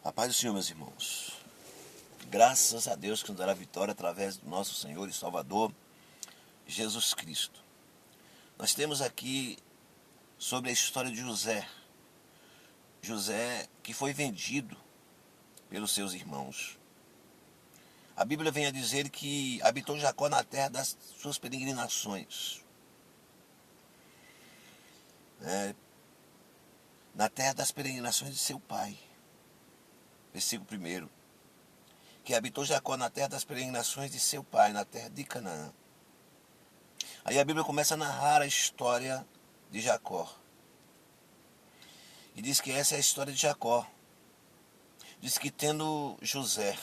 A paz do Senhor, meus irmãos. Graças a Deus que nos dará vitória através do nosso Senhor e Salvador, Jesus Cristo. Nós temos aqui sobre a história de José. José que foi vendido pelos seus irmãos. A Bíblia vem a dizer que habitou Jacó na terra das suas peregrinações. Na terra das peregrinações de seu pai. Versículo 1. Que habitou Jacó na terra das peregrinações de seu pai, na terra de Canaã. Aí a Bíblia começa a narrar a história de Jacó. E diz que essa é a história de Jacó. Diz que tendo José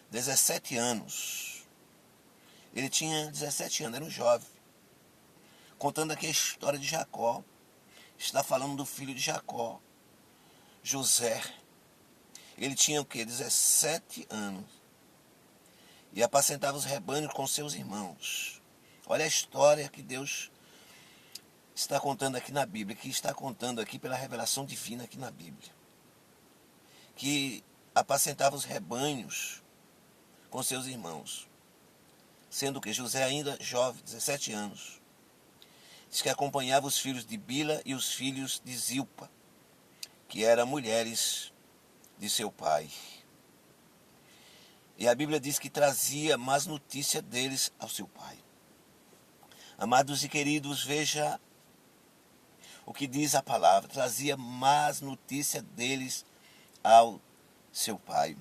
17 anos, ele tinha 17 anos, era um jovem. Contando aqui a história de Jacó, está falando do filho de Jacó, José. Ele tinha o quê? 17 anos. E apacentava os rebanhos com seus irmãos. Olha a história que Deus está contando aqui na Bíblia, que está contando aqui pela revelação divina aqui na Bíblia. Que apacentava os rebanhos com seus irmãos. Sendo que José ainda jovem, 17 anos. Diz que acompanhava os filhos de Bila e os filhos de Zilpa, que eram mulheres de seu pai. E a Bíblia diz que trazia más notícia deles ao seu pai. Amados e queridos, veja o que diz a palavra. Trazia más notícia deles ao seu pai.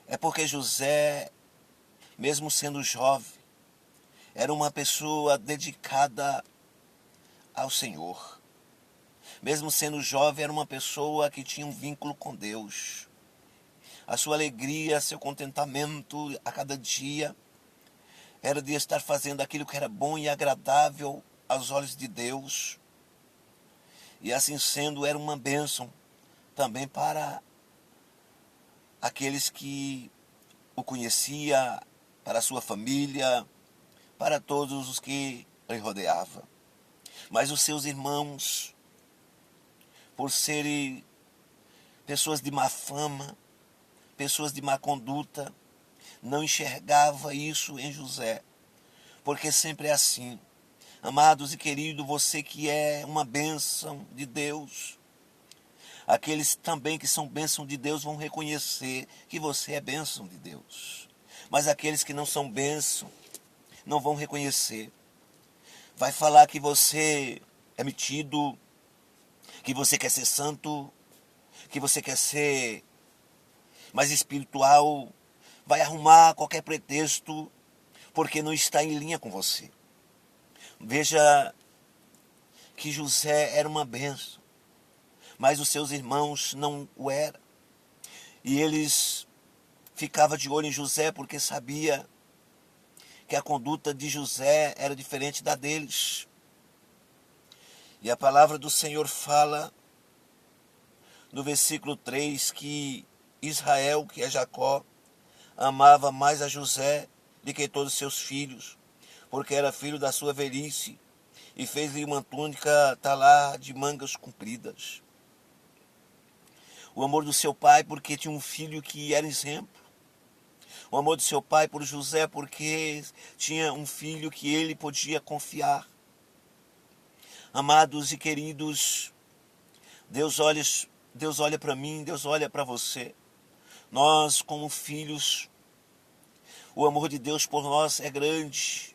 É porque José, mesmo sendo jovem, era uma pessoa dedicada ao Senhor. Mesmo sendo jovem, era uma pessoa que tinha um vínculo com Deus. A sua alegria, seu contentamento a cada dia era de estar fazendo aquilo que era bom e agradável aos olhos de Deus. E assim sendo, era uma bênção também para aqueles que o conheciam, para a sua família, para todos os que o rodeavam. Mas os seus irmãos, por serem pessoas de má fama, pessoas de má conduta, não enxergava isso em José, porque sempre é assim. Amados e queridos, você que é uma bênção de Deus, aqueles também que são bênção de Deus vão reconhecer que você é bênção de Deus. Mas aqueles que não são bênção, não vão reconhecer. Vai falar que você é metido, que você quer ser santo, que você quer ser mais espiritual, vai arrumar qualquer pretexto, porque não está em linha com você. Veja que José era uma bênção, mas os seus irmãos não o eram. E eles ficavam de olho em José porque sabia que a conduta de José era diferente da deles. E a palavra do Senhor fala no versículo 3 que Israel, que é Jacó, amava mais a José do que todos os seus filhos, porque era filho da sua velhice, e fez-lhe uma túnica talar de mangas compridas. O amor do seu pai, porque tinha um filho que era exemplo. O amor do seu pai por José, porque tinha um filho que ele podia confiar. Amados e queridos, Deus olha para mim, Deus olha para você. Nós, como filhos, o amor de Deus por nós é grande.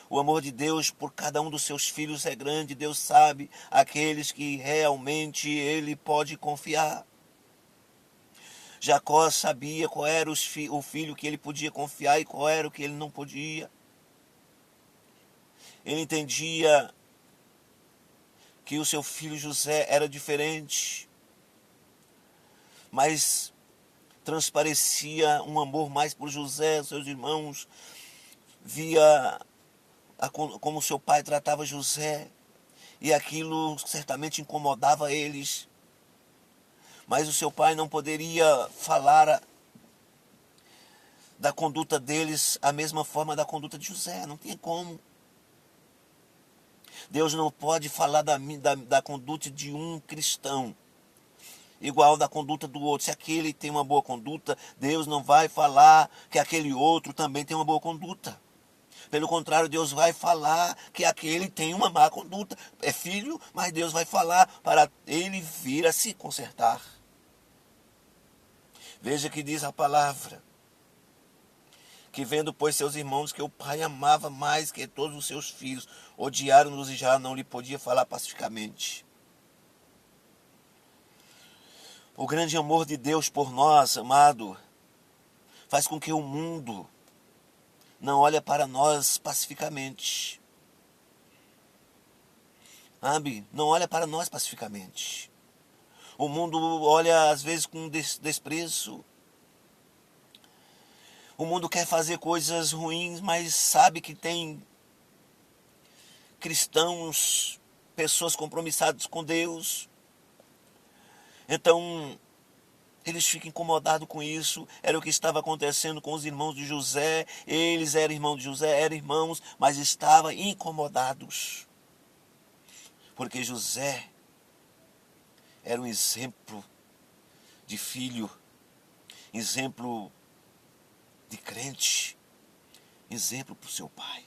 O amor de Deus por cada um dos seus filhos é grande. Deus sabe aqueles que realmente Ele pode confiar. Jacó sabia qual era o filho que ele podia confiar e qual era o que ele não podia. Ele entendia que o seu filho José era diferente, mas transparecia um amor mais por José. Seus irmãos via como seu pai tratava José, e aquilo certamente incomodava eles. Mas o seu pai não poderia falar da conduta deles a mesma forma da conduta de José, não tinha como. Deus não pode falar da conduta de um cristão igual da conduta do outro. Se aquele tem uma boa conduta, Deus não vai falar que aquele outro também tem uma boa conduta. Pelo contrário, Deus vai falar que aquele tem uma má conduta. É filho, mas Deus vai falar para ele vir a se consertar. Veja que diz a palavra: que vendo, pois, seus irmãos que o pai amava mais que todos os seus filhos, odiaram-nos e já não lhe podia falar pacificamente. O grande amor de Deus por nós, amado, faz com que o mundo não olhe para nós pacificamente. Sabe? Não olha para nós pacificamente. O mundo olha às vezes com desprezo. O mundo quer fazer coisas ruins, mas sabe que tem cristãos, pessoas compromissadas com Deus. Então, eles ficam incomodados com isso. Era o que estava acontecendo com os irmãos de José. Eles eram irmãos de José, eram irmãos, mas estavam incomodados. Porque José era um exemplo de filho, exemplo de crente, exemplo para o seu pai.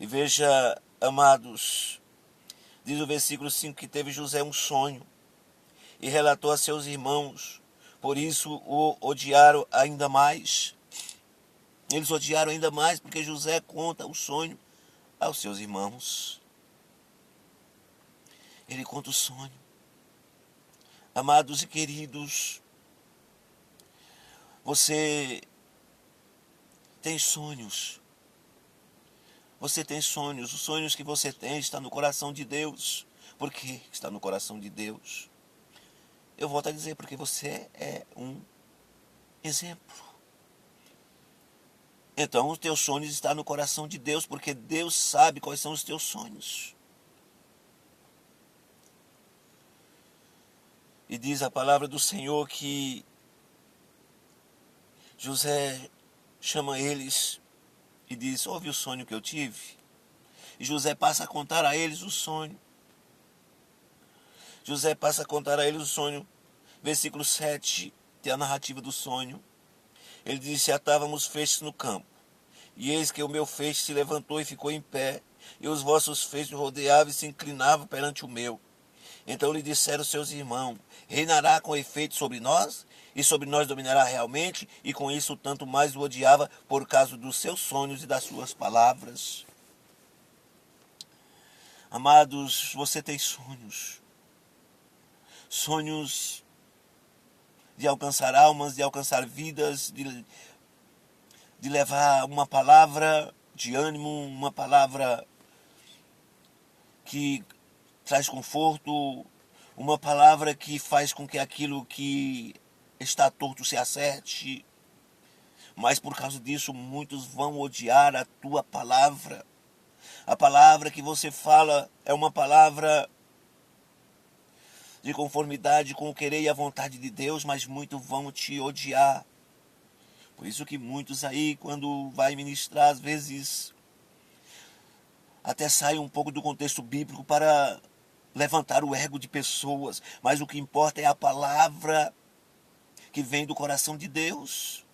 E veja, amados, diz o versículo 5 que teve José um sonho e relatou a seus irmãos, por isso o odiaram ainda mais. Eles odiaram ainda mais porque José conta o sonho aos seus irmãos. Ele conta o sonho. Amados e queridos, você tem sonhos. Você tem sonhos. Os sonhos que você tem estão no coração de Deus. Por que está no coração de Deus? Eu volto a dizer, porque você é um exemplo. Então, os teus sonhos estão no coração de Deus, porque Deus sabe quais são os teus sonhos. E diz a palavra do Senhor que José chama eles e diz: ouve o sonho que eu tive. E José passa a contar a eles o sonho. José passa a contar a eles o sonho. Versículo 7, tem a narrativa do sonho. Ele disse: atávamos feixes no campo, e eis que o meu feixe se levantou e ficou em pé, e os vossos feixes rodeavam e se inclinavam perante o meu. Então lhe disseram seus irmãos: reinará com efeito sobre nós, e sobre nós dominará realmente, e com isso tanto mais o odiava por causa dos seus sonhos e das suas palavras. Amados, você tem sonhos. Sonhos de alcançar almas, de alcançar vidas, de levar uma palavra de ânimo, uma palavra que traz conforto, uma palavra que faz com que aquilo que está torto se acerte. Mas por causa disso, muitos vão odiar a tua palavra. A palavra que você fala é uma palavra de conformidade com o querer e a vontade de Deus, mas muitos vão te odiar. Por isso que muitos aí, quando vai ministrar, às vezes até saem um pouco do contexto bíblico para levantar o ego de pessoas. Mas o que importa é a palavra que vem do coração de Deus.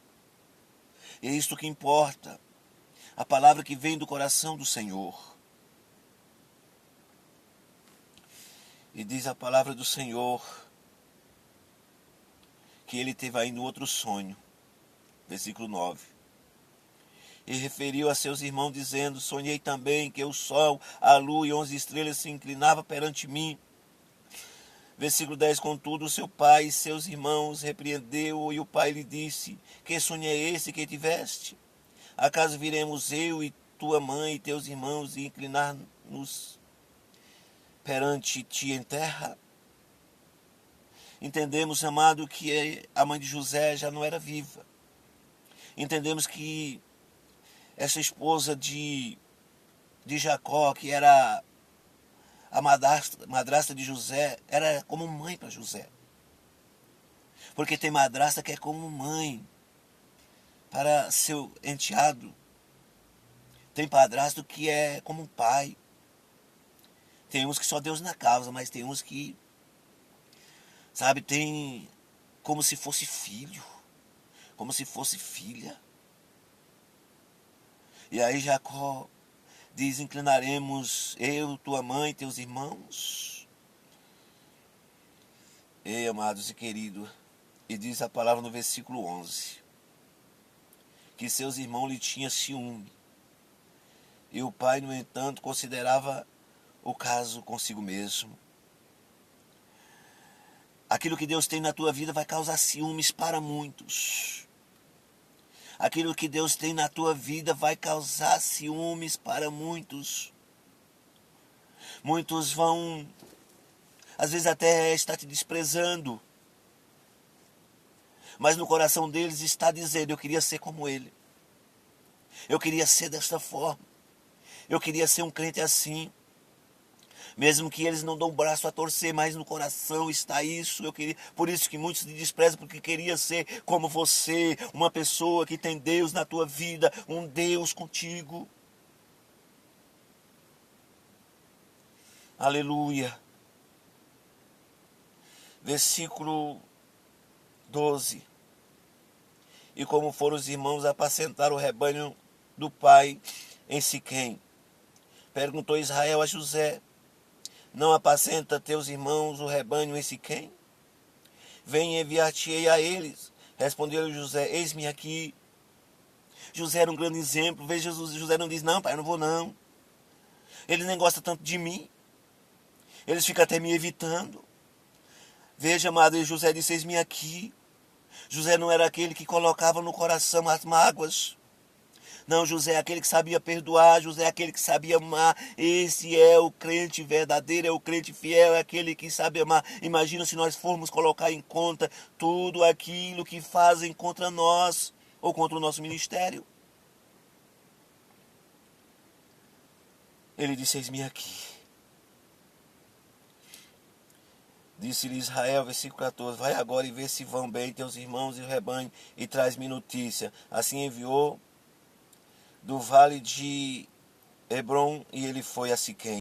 É isto que importa. A palavra que vem do coração do Senhor. E diz a palavra do Senhor que ele teve ainda outro sonho. Versículo 9. E referiu a seus irmãos dizendo: sonhei também que o sol, a lua e 11 estrelas se inclinavam perante mim. Versículo 10. Contudo, seu pai e seus irmãos repreendeu-o, e o pai lhe disse: que sonho é esse que tiveste? Acaso viremos eu e tua mãe e teus irmãos e inclinar-nos perante ti em terra? Entendemos, amado, que a mãe de José já não era viva. Entendemos que essa esposa de Jacó, que era a madrasta de José, era como mãe para José. Porque tem madrasta que é como mãe para seu enteado. Tem padrasto que é como um pai. Tem uns que só Deus na causa, mas tem uns que Sabe, tem como se fosse filho, como se fosse filha. E aí Jacó diz: inclinaremos eu, tua mãe, teus irmãos. Ei, amados e queridos, e diz a palavra no versículo 11, que seus irmãos lhe tinham ciúme. E o pai, no entanto, considerava o caso consigo mesmo. Aquilo que Deus tem na tua vida vai causar ciúmes para muitos. Aquilo que Deus tem na tua vida vai causar ciúmes para muitos. Muitos vão, às vezes, até estar te desprezando. Mas no coração deles está dizendo: eu queria ser como ele. Eu queria ser desta forma. Eu queria ser um crente assim. Mesmo que eles não dão o braço a torcer, mas no coração está isso. Eu queria, por isso que muitos te desprezam, porque queria ser como você, uma pessoa que tem Deus na tua vida, um Deus contigo. Aleluia. Versículo 12. E como foram os irmãos apacentar o rebanho do pai em Siquém, perguntou Israel a José: não apacenta teus irmãos o rebanho em Siquém? Vem, enviar-te-ei a eles. Respondeu José: eis-me aqui. José era um grande exemplo. Veja, José não diz: não, pai, eu não vou não. Eles nem gostam tanto de mim. Eles ficam até me evitando. Veja, amado, José disse: eis-me aqui. José não era aquele que colocava no coração as mágoas. Não, José é aquele que sabia perdoar, José é aquele que sabia amar. Esse é o crente verdadeiro, é o crente fiel, é aquele que sabe amar. Imagina se nós formos colocar em conta tudo aquilo que fazem contra nós ou contra o nosso ministério. Ele disse: eis-me aqui. Disse-lhe Israel, versículo 14: vai agora e vê se vão bem teus irmãos e o rebanho, e traz-me notícia. Assim enviou do vale de Hebrom, e ele foi a Siquém.